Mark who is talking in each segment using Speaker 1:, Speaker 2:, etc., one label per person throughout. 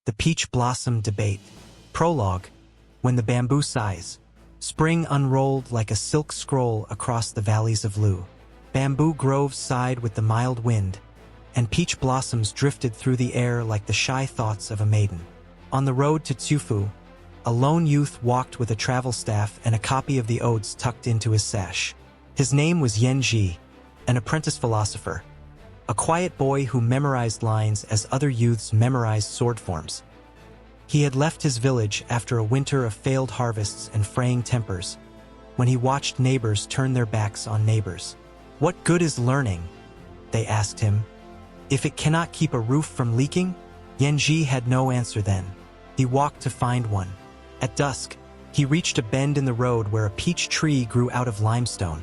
Speaker 1: The Peach Blossom Debate. Prologue. When the bamboo sighs. Spring unrolled like a silk scroll across the valleys of Lu. Bamboo groves sighed with the mild wind, and peach blossoms drifted through the air like the shy thoughts of a maiden. On the road to Tsufu, a lone youth walked with a travel staff and a copy of the Odes tucked into his sash. His name was Yan Ji, an apprentice philosopher, a quiet boy who memorized lines as other youths memorized sword forms. He had left his village after a winter of failed harvests and fraying tempers, when he watched neighbors turn their backs on neighbors. "What good is learning?" they asked him. "If it cannot keep a roof from leaking?" Yanji had no answer then. He walked to find one. At dusk, he reached a bend in the road where a peach tree grew out of limestone,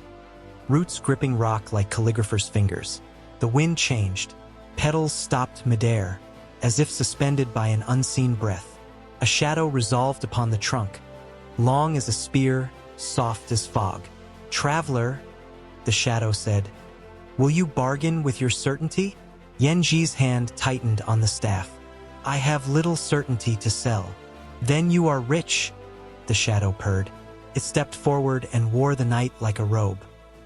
Speaker 1: roots gripping rock like calligrapher's fingers. The wind changed. Petals stopped midair, as if suspended by an unseen breath. A shadow resolved upon the trunk, long as a spear, soft as fog. "Traveler," the shadow said, "will you bargain with your certainty?" Yanji's hand tightened on the staff. "I have little certainty to sell." "Then you are rich," the shadow purred. It stepped forward and wore the night like a robe.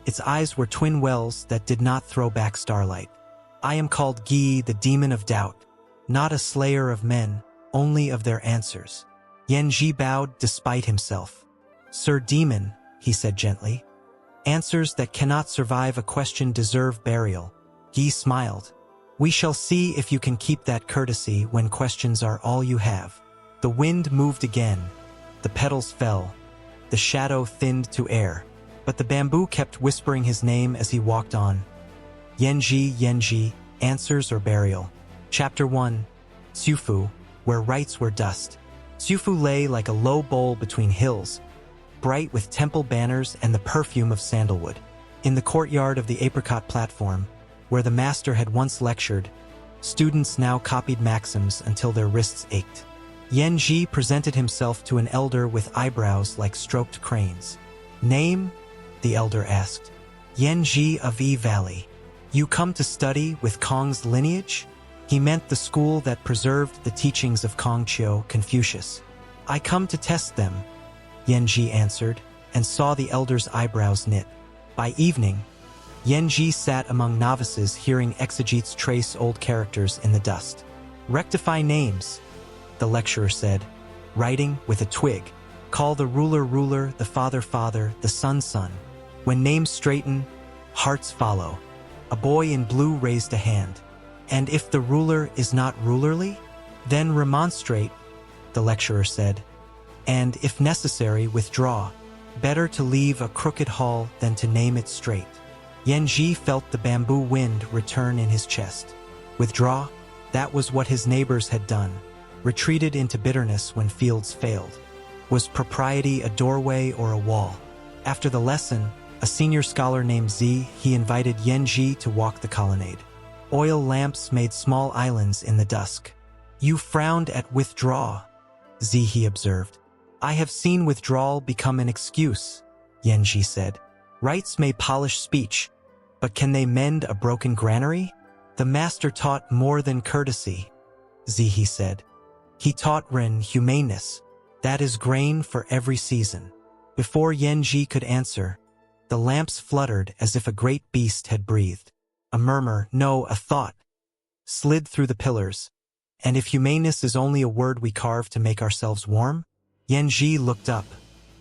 Speaker 1: Its eyes were twin wells that did not throw back starlight. "I am called Gi, the demon of doubt, not a slayer of men, only of their answers." Yanji bowed despite himself. "Sir Demon," he said gently, "answers that cannot survive a question deserve burial." Gi smiled. "We shall see if you can keep that courtesy when questions are all you have." The wind moved again. The petals fell. The shadow thinned to air. But the bamboo kept whispering his name as he walked on. Yanji, Yanji, answers or burial. Chapter 1. Tsufu, where rites were dust. Tsufu lay like a low bowl between hills, bright with temple banners and the perfume of sandalwood. In the courtyard of the apricot platform, where the master had once lectured, students now copied maxims until their wrists ached. Yanji presented himself to an elder with eyebrows like stroked cranes. "Name?" the elder asked. "Yanji of Yi Valley." "You come to study with Kong's lineage?" He meant the school that preserved the teachings of Kongqiu, Confucius. "I come to test them," Yanji answered, and saw the elder's eyebrows knit. By evening, Yanji sat among novices hearing exegetes trace old characters in the dust. "Rectify names," the lecturer said, writing with a twig. "Call the ruler ruler, the father father, the son son. When names straighten, hearts follow." A boy in blue raised a hand. "And if the ruler is not rulerly? Then remonstrate," the lecturer said. "And if necessary, withdraw. Better to leave a crooked hall than to name it straight." Yanji felt the bamboo wind return in his chest. Withdraw? That was what his neighbors had done, retreated into bitterness when fields failed. Was propriety a doorway or a wall? After the lesson, a senior scholar named Zi, he invited Yanji to walk the colonnade. Oil lamps made small islands in the dusk. "You frowned at withdraw," Zi he observed. "I have seen withdrawal become an excuse," Yanji said. "Rites may polish speech, but can they mend a broken granary?" "The master taught more than courtesy," Zi he said. "He taught humaneness. That is grain for every season." Before Yanji could answer, the lamps fluttered as if a great beast had breathed. A murmur, no, a thought, slid through the pillars. "And if humaneness is only a word we carve to make ourselves warm?" Yanji looked up.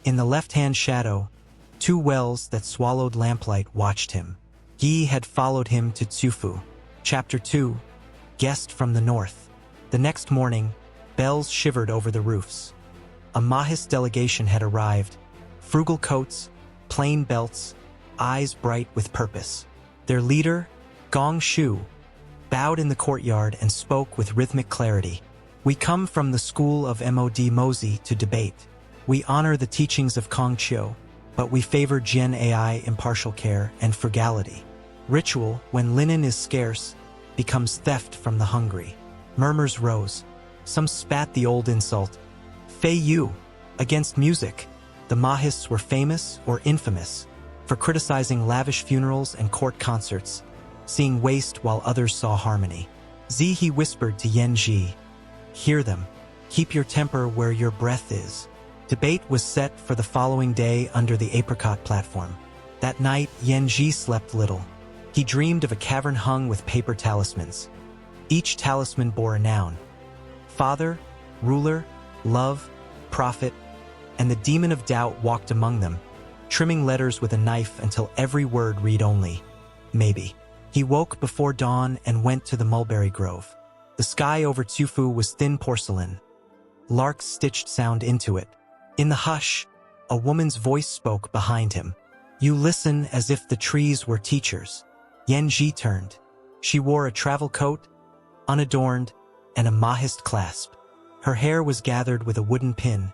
Speaker 1: In the left-hand shadow, two wells that swallowed lamplight watched him. Yi had followed him to Tsufu. Chapter 2. Guest from the North. The next morning, bells shivered over the roofs. A Mohist delegation had arrived. Frugal coats, plain belts, eyes bright with purpose. Their leader, Gong Shu, bowed in the courtyard and spoke with rhythmic clarity. "We come from the school of Mozi to debate. We honor the teachings of Kongqiu, but we favor Jian Ai impartial care and frugality. Ritual, when linen is scarce, becomes theft from the hungry." Murmurs rose. Some spat the old insult, "Fei Yu," against music. The Mohists were famous or infamous for criticizing lavish funerals and court concerts, seeing waste while others saw harmony. Zi he whispered to Yanji, Hear them. Keep your temper where your breath is. Debate was set for the following day under the apricot platform. That night, Yanji slept little. He dreamed of a cavern hung with paper talismans. Each talisman bore a noun: father, ruler, love, prophet, and the demon of doubt walked among them, trimming letters with a knife until every word read only, maybe. He woke before dawn and went to the mulberry grove. The sky over Tufu was thin porcelain. Larks stitched sound into it. In the hush, a woman's voice spoke behind him. You listen as if the trees were teachers. Yanji turned. She wore a travel coat, unadorned, and a Mohist clasp. Her hair was gathered with a wooden pin,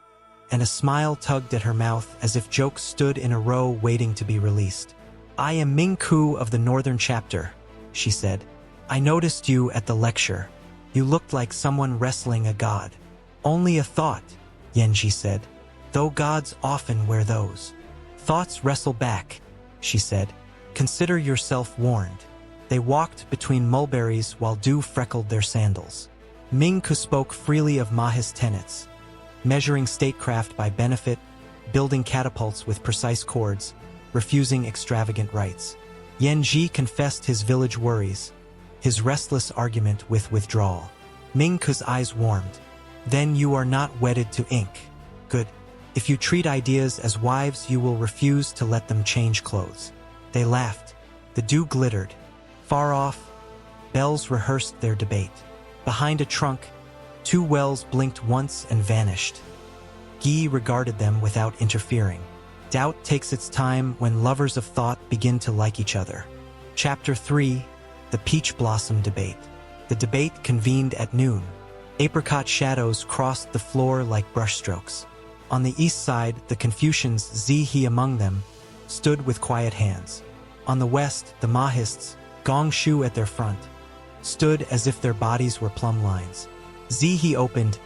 Speaker 1: and a smile tugged at her mouth as if jokes stood in a row waiting to be released. I am Ming Ku of the Northern Chapter, she said. I noticed you at the lecture. You looked like someone wrestling a god. Only a thought, Yanji said, though gods often wear those. Thoughts wrestle back, she said. Consider yourself warned. They walked between mulberries while dew freckled their sandals. Ming Ku spoke freely of Mohist tenets, measuring statecraft by benefit, building catapults with precise chords, refusing extravagant rites. Yanji confessed his village worries, his restless argument with withdrawal. Ming Ku's eyes warmed. Then you are not wedded to ink. Good. If you treat ideas as wives, you will refuse to let them change clothes. They laughed. The dew glittered. Far off, bells rehearsed their debate. Behind a trunk, two wells blinked once and vanished. Guy regarded them without interfering. Doubt takes its time when lovers of thought begin to like each other. Chapter 3, The Peach Blossom Debate. The debate convened at noon. Apricot shadows crossed the floor like brushstrokes. On the east side, the Confucians, Zihi among them, stood with quiet hands. On the west, the Mohists, Gong Shu at their front, stood as if their bodies were plumb lines. Zihi opened,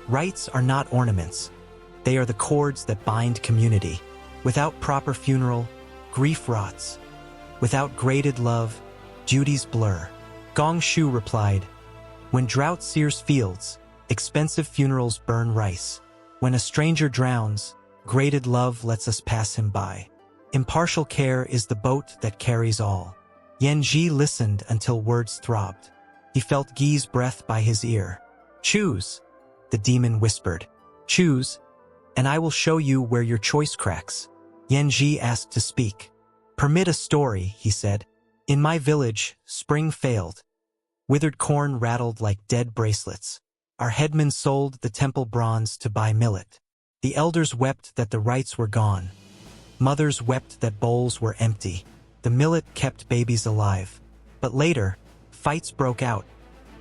Speaker 1: rites are not ornaments. They are the cords that bind community. Without proper funeral, grief rots. Without graded love, duties blur. Gong Shu replied, when drought sears fields, expensive funerals burn rice. When a stranger drowns, graded love lets us pass him by. Impartial care is the boat that carries all. Yanji listened until words throbbed. He felt Guy's breath by his ear. Choose, the demon whispered. Choose, and I will show you where your choice cracks. Yanji asked to speak. Permit a story, he said. In my village, spring failed. Withered corn rattled like dead bracelets. Our headmen sold the temple bronze to buy millet. The elders wept that the rites were gone. Mothers wept that bowls were empty. The millet kept babies alive. But later, fights broke out.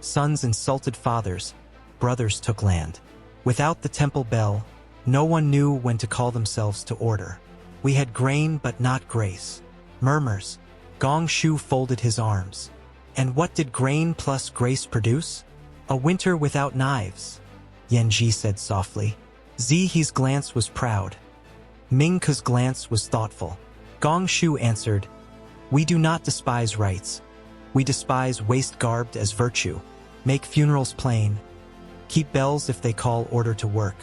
Speaker 1: Sons insulted fathers. Brothers took land. Without the temple bell, no one knew when to call themselves to order. We had grain but not grace. Murmurs. Gong Shu folded his arms. And what did grain plus grace produce? A winter without knives, Yanji said softly. Zihi's glance was proud. Ming Ku's glance was thoughtful. Gong Shu answered, we do not despise rites. We despise waste garbed as virtue. Make funerals plain. Keep bells if they call order to work.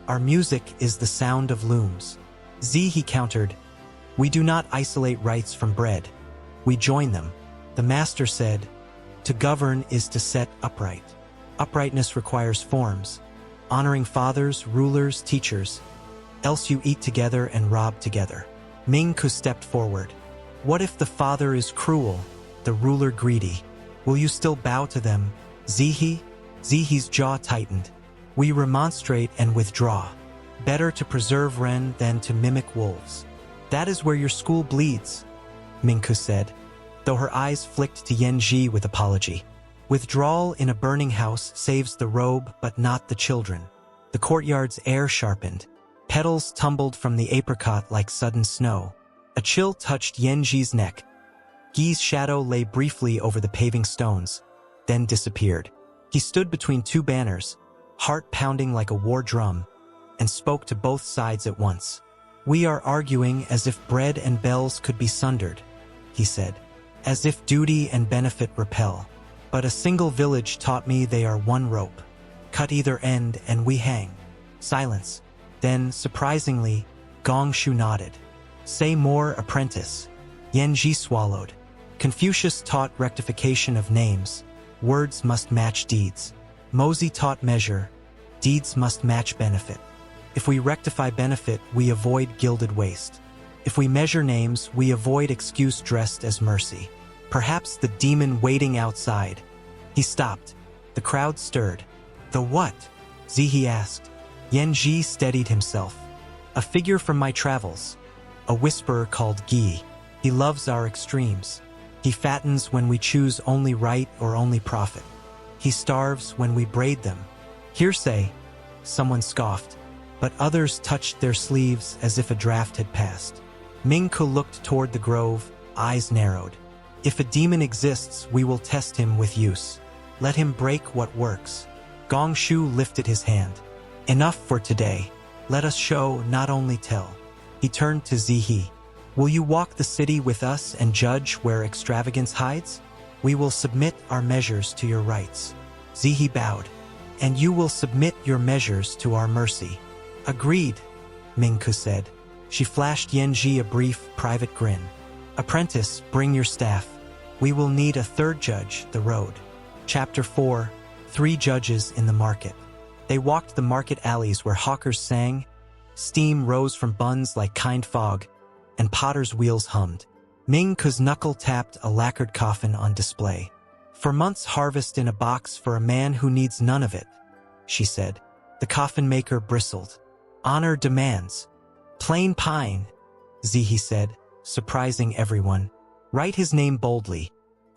Speaker 1: Our music is the sound of looms. Zihi countered, we do not isolate rites from bread. We join them. The master said, to govern is to set upright. Uprightness requires forms, honoring fathers, rulers, teachers, else you eat together and rob together. Ming Ku stepped forward. What if the father is cruel, the ruler greedy? Will you still bow to them, Zihi? Zihi's jaw tightened. We remonstrate and withdraw. Better to preserve Ren than to mimic wolves. That is where your school bleeds, Ming Ku said, though her eyes flicked to Yanji with apology. Withdrawal in a burning house saves the robe but not the children. The courtyard's air sharpened. Petals tumbled from the apricot like sudden snow. A chill touched Yanji's neck. Guy's shadow lay briefly over the paving stones, then disappeared. He stood between two banners, heart pounding like a war drum, and spoke to both sides at once. We are arguing as if bread and bells could be sundered, he said, as if duty and benefit repel. But a single village taught me they are one rope. Cut either end and we hang. Silence. Then, surprisingly, Gong Shu nodded. Say more, apprentice. Yan Ji swallowed. Confucius taught rectification of names. Words must match deeds. Mozi taught measure. Deeds must match benefit. If we rectify benefit, we avoid gilded waste. If we measure names, we avoid excuse dressed as mercy. Perhaps the demon waiting outside. He stopped. The crowd stirred. The what? Zihi asked. Yan Ji steadied himself. A figure from my travels. A whisperer called Gi. He loves our extremes. He fattens when we choose only right or only profit. He starves when we braid them. Hearsay, someone scoffed, but others touched their sleeves as if a draft had passed. Ming Ke looked toward the grove, eyes narrowed. If a demon exists, we will test him with use. Let him break what works. Gong Shu lifted his hand. Enough for today. Let us show, not only tell. He turned to Zihi. Will you walk the city with us and judge where extravagance hides? We will submit our measures to your rights. Zihi bowed. And you will submit your measures to our mercy. Agreed, Ming Ke said. She flashed Yan Ji a brief, private grin. Apprentice, bring your staff. We will need a third judge, the road. Chapter 4, 3 Judges in the Market. They walked the market alleys where hawkers sang, steam rose from buns like kind fog, and potters' wheels hummed. Ming Ke's knuckle tapped a lacquered coffin on display. For months' harvest in a box for a man who needs none of it, she said. The coffin maker bristled. Honor demands. Plain pine, Zihi said, surprising everyone. Write his name boldly.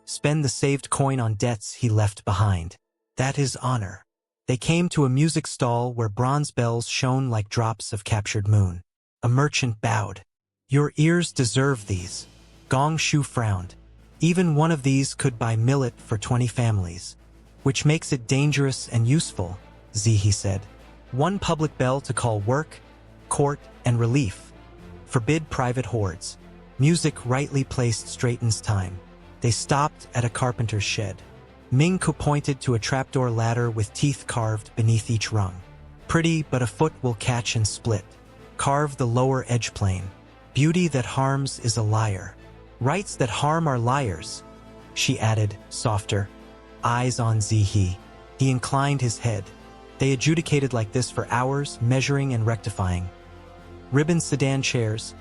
Speaker 1: Spend the saved coin on debts he left behind. That is honor. They came to a music stall where bronze bells shone like drops of captured moon. A merchant bowed. Your ears deserve these. Gong Shu frowned. Even one of these could buy millet for 20 families. Which makes it dangerous and useful, Zihi said. One public bell to call work, court, and relief. Forbid private hoards. Music rightly placed straightens time. They stopped at a carpenter's shed. Ming Ke pointed to a trapdoor ladder with teeth carved beneath each rung. Pretty, but a foot will catch and split. Carve the lower edge plane. Beauty that harms is a liar. Rights that harm are liars, she added, softer. Eyes on Zihi. He inclined his head. They adjudicated like this for hours, measuring and rectifying. Ribbon sedan chairs,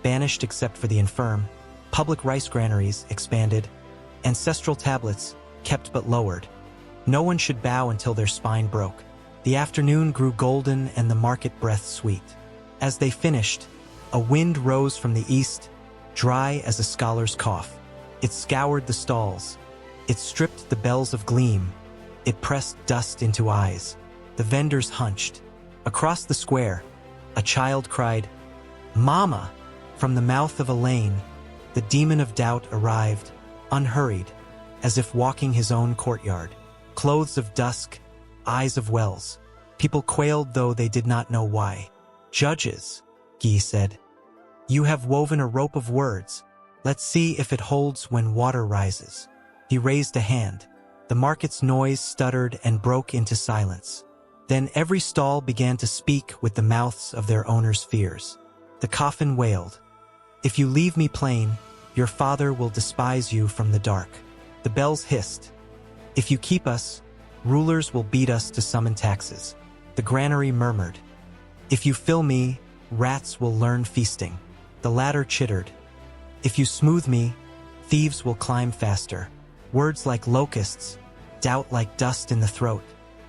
Speaker 1: banished except for the infirm. Public rice granaries, expanded. Ancestral tablets, kept but lowered. No one should bow until their spine broke. The afternoon grew golden and the market breath sweet. As they finished, a wind rose from the east, dry as a scholar's cough. It scoured the stalls. It stripped the bells of gleam. It pressed dust into eyes. The vendors hunched. Across the square, a child cried, Mama! From the mouth of a lane, the demon of doubt arrived, unhurried, as if walking his own courtyard. Clothes of dusk, eyes of wells. People quailed though they did not know why. Judges, Gi said. You have woven a rope of words. Let's see if it holds when water rises. He raised a hand. The market's noise stuttered and broke into silence. Then every stall began to speak with the mouths of their owners' fears. The coffin wailed. If you leave me plain, your father will despise you from the dark. The bells hissed. If you keep us, rulers will beat us to summon taxes. The granary murmured. If you fill me, rats will learn feasting. The ladder chittered. If you smooth me, thieves will climb faster. Words like locusts, doubt like dust in the throat.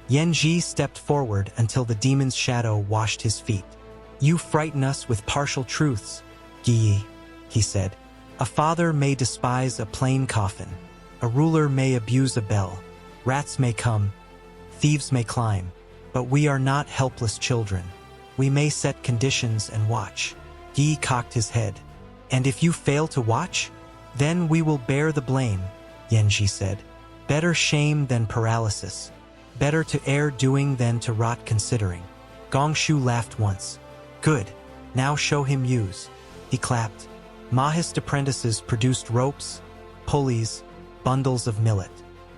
Speaker 1: Yan Ji stepped forward until the demon's shadow washed his feet. You frighten us with partial truths, Gi, he said. A father may despise a plain coffin. A ruler may abuse a bell. Rats may come. Thieves may climb. But we are not helpless children. We may set conditions and watch. Gi cocked his head. And if you fail to watch, then we will bear the blame, Yan Ji said. Better shame than paralysis. Better to err doing than to rot considering. Gong Shu laughed once. Good. Now show him use. He clapped. Mohist apprentices produced ropes, pulleys, bundles of millet.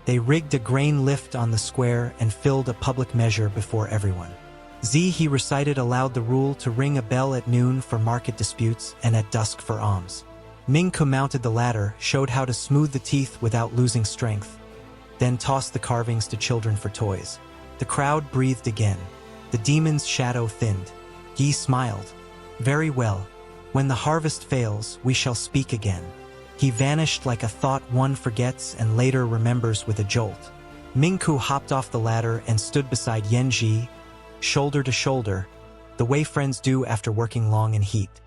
Speaker 1: They rigged a grain lift on the square and filled a public measure before everyone. He recited aloud the rule to ring a bell at noon for market disputes and at dusk for alms. Mingku mounted the ladder, showed how to smooth the teeth without losing strength, then tossed the carvings to children for toys. The crowd breathed again. The demon's shadow thinned. Yi smiled. Very well. When the harvest fails, we shall speak again. He vanished like a thought one forgets and later remembers with a jolt. Mingku hopped off the ladder and stood beside Yanji, shoulder to shoulder, the way friends do after working long in heat.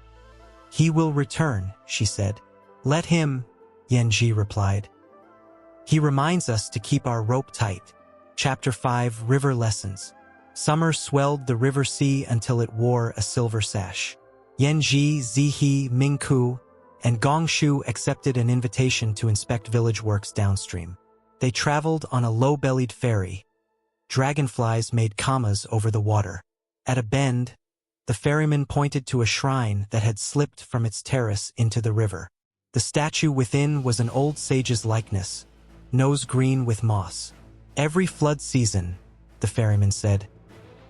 Speaker 1: He will return, she said. Let him, Yanji replied. He reminds us to keep our rope tight. Chapter 5, River Lessons. Summer swelled the river sea until it wore a silver sash. Yanji, Zihi, Mingku, and Gongshu accepted an invitation to inspect village works downstream. They traveled on a low-bellied ferry. Dragonflies made commas over the water. At a bend, the ferryman pointed to a shrine that had slipped from its terrace into the river. The statue within was an old sage's likeness, nose green with moss. Every flood season, the ferryman said,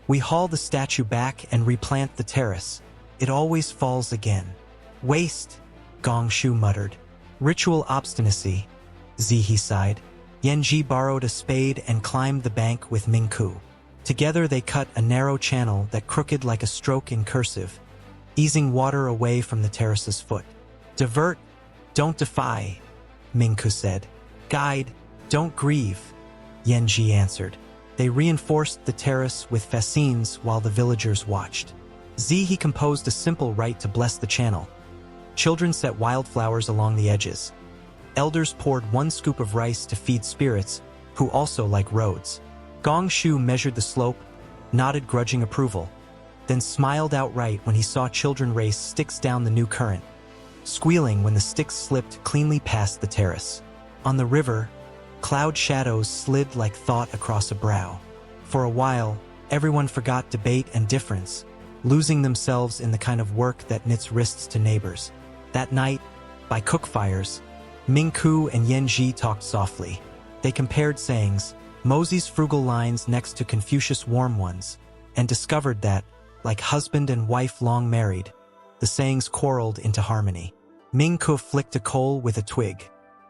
Speaker 1: we haul the statue back and replant the terrace. It always falls again. Waste, Gongshu muttered. Ritual obstinacy, Zihi sighed. Yanji borrowed a spade and climbed the bank with Mingku. Together they cut a narrow channel that crooked like a stroke in cursive, easing water away from the terrace's foot. Divert, don't defy, Mingku said. Guide, don't grieve, Yanji answered. They reinforced the terrace with fascines while the villagers watched. Zihi composed a simple rite to bless the channel. Children set wildflowers along the edges. Elders poured 1 scoop of rice to feed spirits, who also like roads. Gongshu measured the slope, nodded grudging approval, then smiled outright when he saw children race sticks down the new current, squealing when the sticks slipped cleanly past the terrace. On the river, cloud shadows slid like thought across a brow. For a while, everyone forgot debate and difference, losing themselves in the kind of work that knits wrists to neighbors. That night, by cook fires, Mingku and Yanji talked softly. They compared sayings, Mozi's frugal lines next to Confucius' warm ones, and discovered that, like husband and wife long married, the sayings quarreled into harmony. Mingku flicked a coal with a twig.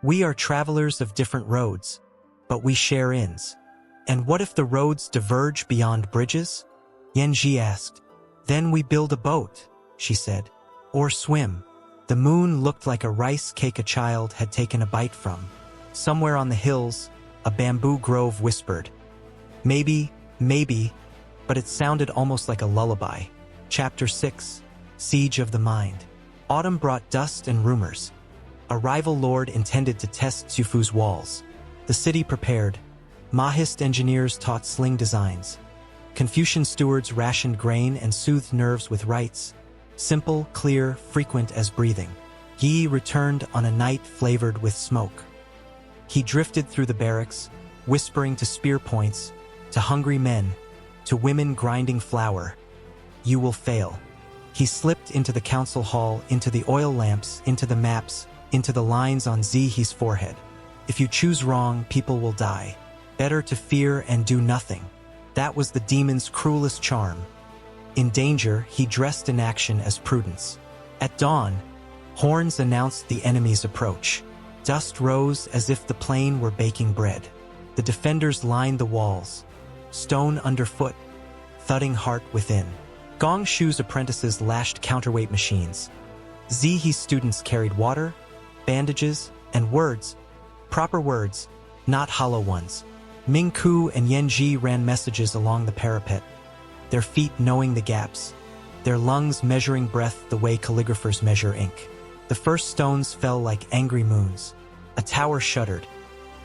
Speaker 1: We are travelers of different roads, but we share inns. And what if the roads diverge beyond bridges? Yanji asked. Then we build a boat, she said. Or swim. The moon looked like a rice cake a child had taken a bite from. Somewhere on the hills, a bamboo grove whispered. Maybe, but it sounded almost like a lullaby. Chapter 6, Siege of the Mind. Autumn brought dust and rumors. A rival lord intended to test Tsufu's walls. The city prepared. Mohist engineers taught sling designs. Confucian stewards rationed grain and soothed nerves with rites. Simple, clear, frequent as breathing. Yi returned on a night flavored with smoke. He drifted through the barracks, whispering to spear points, to hungry men, to women grinding flour. You will fail. He slipped into the council hall, into the oil lamps, into the maps, into the lines on Zihi's forehead. If you choose wrong, people will die. Better to fear and do nothing. That was the demon's cruelest charm. In danger, he dressed in action as prudence. At dawn, horns announced the enemy's approach. Dust rose as if the plain were baking bread. The defenders lined the walls, stone underfoot, thudding heart within. Gongshu's apprentices lashed counterweight machines. Zihi's students carried water, bandages, and words, proper words, not hollow ones. Mingku and Yanji ran messages along the parapet, their feet knowing the gaps, their lungs measuring breath the way calligraphers measure ink. The first stones fell like angry moons. A tower shuddered.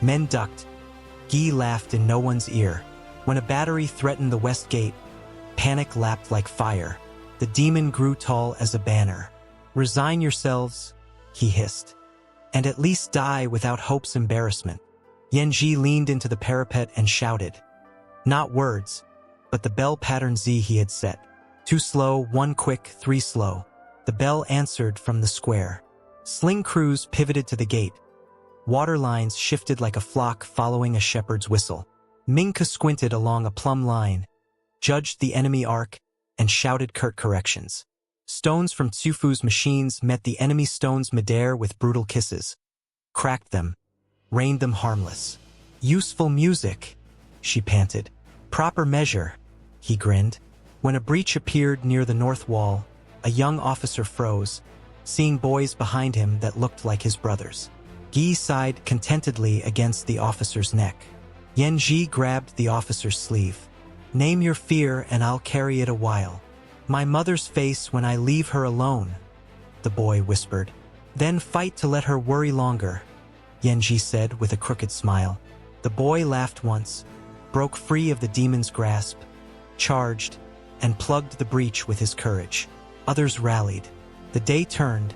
Speaker 1: Men ducked. Yi laughed in no one's ear. When a battery threatened the west gate, panic lapped like fire. The demon grew tall as a banner. Resign yourselves, he hissed, and at least die without hope's embarrassment. Yanji leaned into the parapet and shouted. Not words, but the bell pattern he had set. 2 slow, 1 quick, 3 slow. The bell answered from the square. Sling crews pivoted to the gate. Water lines shifted like a flock following a shepherd's whistle. Mingke squinted along a plumb line, judged the enemy arc, and shouted curt corrections. Stones from Tsufu's machines met the enemy stones midair with brutal kisses, cracked them, rained them harmless. Useful music, she panted. Proper measure, he grinned. When a breach appeared near the north wall, a young officer froze, seeing boys behind him that looked like his brothers. Guy sighed contentedly against the officer's neck. Yanji grabbed the officer's sleeve. Name your fear and I'll carry it a while. My mother's face when I leave her alone, the boy whispered. Then fight to let her worry longer, Yanji said with a crooked smile. The boy laughed once, broke free of the demon's grasp, charged, and plugged the breach with his courage. Others rallied. The day turned,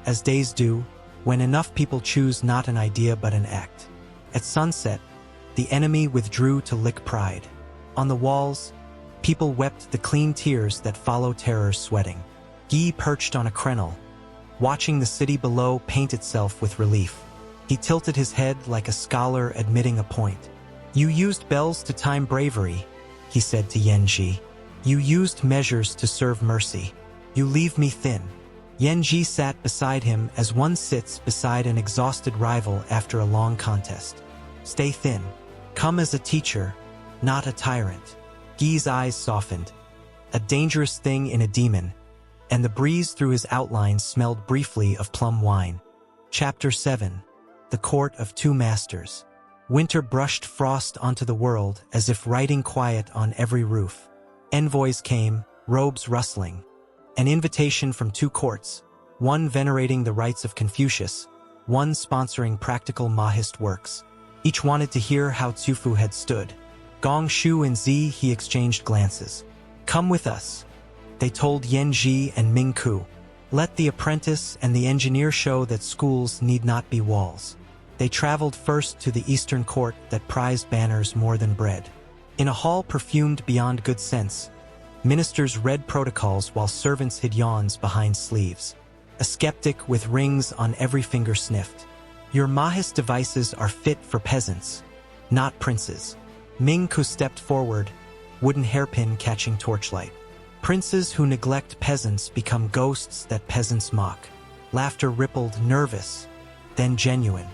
Speaker 1: as days do, when enough people choose not an idea but an act. At sunset, the enemy withdrew to lick pride. On the walls, people wept the clean tears that follow terror's sweating. Guy perched on a crenel, watching the city below paint itself with relief. He tilted his head like a scholar admitting a point. You used bells to time bravery, he said to Yanji. You used measures to serve mercy. You leave me thin. Yanji sat beside him as one sits beside an exhausted rival after a long contest. Stay thin. Come as a teacher, not a tyrant. Guy's eyes softened. A dangerous thing in a demon, and the breeze through his outlines smelled briefly of plum wine. Chapter 7. The Court of Two Masters. Winter brushed frost onto the world as if riding quiet on every roof. Envoys came, robes rustling. An invitation from two courts, one venerating the rights of Confucius, one sponsoring practical Mohist works. Each wanted to hear how Tsufu had stood. Gong Shu and Zi he exchanged glances. Come with us, they told Yanji and Ming Ku. Let the apprentice and the engineer show that schools need not be walls. They traveled first to the eastern court that prized banners more than bread. In a hall perfumed beyond good sense, ministers read protocols while servants hid yawns behind sleeves. A skeptic with rings on every finger sniffed. Your Mohist devices are fit for peasants, not princes. Ming Ku stepped forward, wooden hairpin catching torchlight. Princes who neglect peasants become ghosts that peasants mock. Laughter rippled, nervous, then genuine.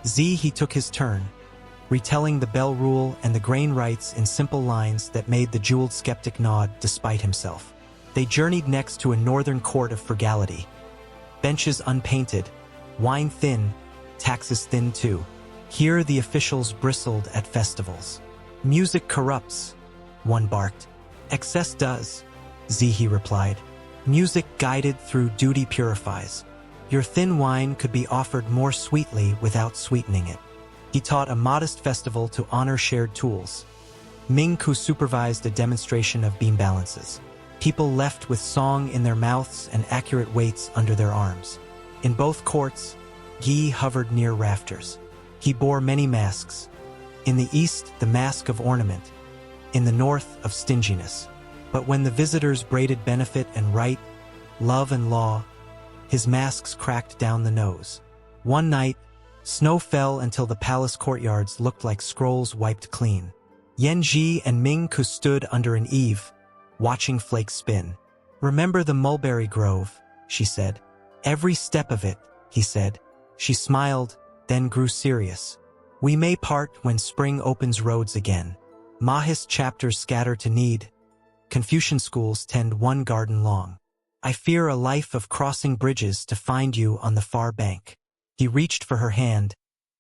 Speaker 1: Zi he took his turn, retelling the bell rule and the grain rights in simple lines that made the jeweled skeptic nod despite himself. They journeyed next to a northern court of frugality. Benches unpainted, wine thin, taxes thin too. Here the officials bristled at festivals. Music corrupts, one barked. Excess does, Zi he replied. Music guided through duty purifies. Your thin wine could be offered more sweetly without sweetening it. He taught a modest festival to honor shared tools. Ming Ku supervised a demonstration of beam balances. People left with song in their mouths and accurate weights under their arms. In both courts, Guy hovered near rafters. He bore many masks. In the east, the mask of ornament. In the north, of stinginess. But when the visitors braided benefit and right, love and law, his masks cracked down the nose. One night, snow fell until the palace courtyards looked like scrolls wiped clean. Yanji and Ming Ku stood under an eave, watching flakes spin. Remember the mulberry grove, she said. Every step of it, he said. She smiled, then grew serious. We may part when spring opens roads again. Mohist chapters scatter to need. Confucian schools tend one garden long. I fear a life of crossing bridges to find you on the far bank. He reached for her hand,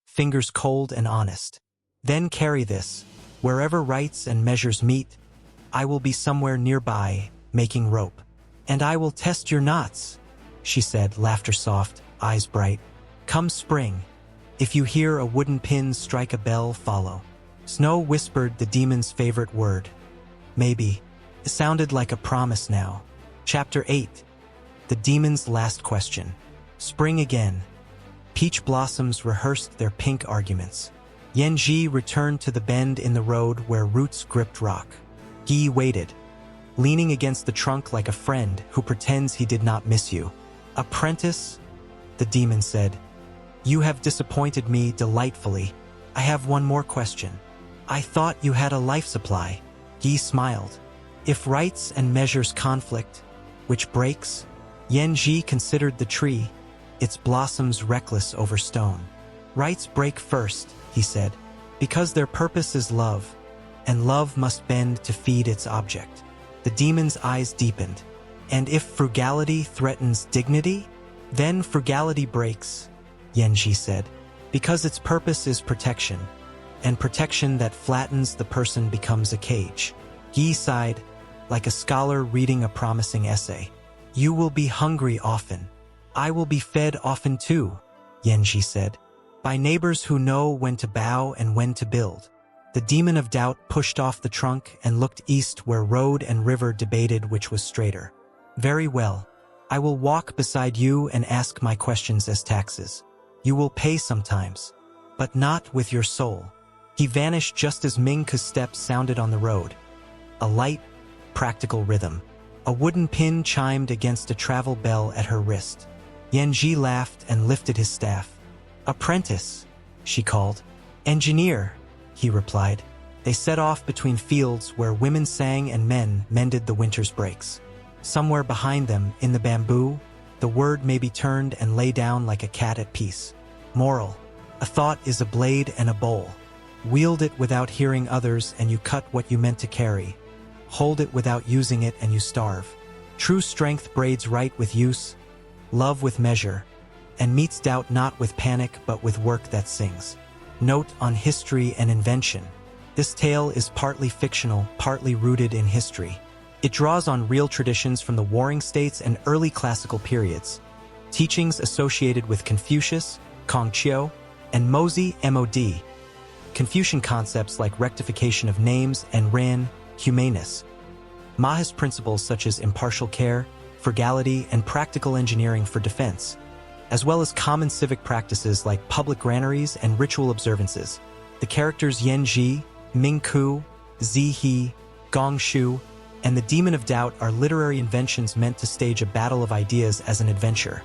Speaker 1: fingers cold and honest. Then carry this, wherever rights and measures meet, I will be somewhere nearby, making rope. And I will test your knots, she said, laughter soft, eyes bright. Come spring, if you hear a wooden pin strike a bell, follow. Snow whispered the demon's favorite word. Maybe. It sounded like a promise now. Chapter 8. The demon's last question. Spring again. Peach blossoms rehearsed their pink arguments. Yanji returned to the bend in the road where roots gripped rock. Guy waited, leaning against the trunk like a friend who pretends he did not miss you. Apprentice? The demon said. You have disappointed me delightfully. I have one more question. I thought you had a life supply. Yi smiled. If rights and measures conflict, which breaks? Yanji considered the tree, its blossoms reckless over stone. Rights break first, he said, because their purpose is love, and love must bend to feed its object. The demon's eyes deepened. And if frugality threatens dignity, then frugality breaks, Yanji said, because its purpose is protection, and protection that flattens the person becomes a cage. Yi sighed, like a scholar reading a promising essay. You will be hungry often. I will be fed often too, Yanji said, by neighbors who know when to bow and when to build. The demon of doubt pushed off the trunk and looked east where road and river debated which was straighter. Very well. I will walk beside you and ask my questions as taxes. You will pay sometimes, but not with your soul. He vanished just as Mingke's steps sounded on the road. A light, practical rhythm. A wooden pin chimed against a travel bell at her wrist. Yanji laughed and lifted his staff. Apprentice, she called. Engineer, he replied. They set off between fields where women sang and men mended the winter's breaks. Somewhere behind them, in the bamboo, the word may be turned and lay down like a cat at peace. Moral. A thought is a blade and a bowl. Wield it without hearing others and you cut what you meant to carry. Hold it without using it and you starve. True strength braids right with use, love with measure, and meets doubt not with panic but with work that sings. Note on history and invention. This tale is partly fictional, partly rooted in history. It draws on real traditions from the warring states and early classical periods. Teachings associated with Confucius, Confucius, and Mozi, Mod. Confucian concepts like rectification of names and ran, humaneness. Mohist principles such as impartial care, frugality, and practical engineering for defense, as well as common civic practices like public granaries and ritual observances. The characters Yanji, Mingke, Zihe, Gongshu, and the Demon of Doubt are literary inventions meant to stage a battle of ideas as an adventure.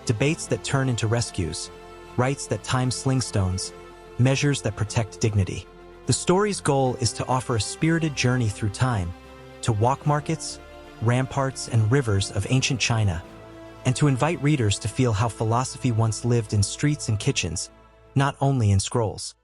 Speaker 1: Debates that turn into rescues, rights that time slingstones, measures that protect dignity. The story's goal is to offer a spirited journey through time, to walk markets, ramparts, and rivers of ancient China, and to invite readers to feel how philosophy once lived in streets and kitchens, not only in scrolls.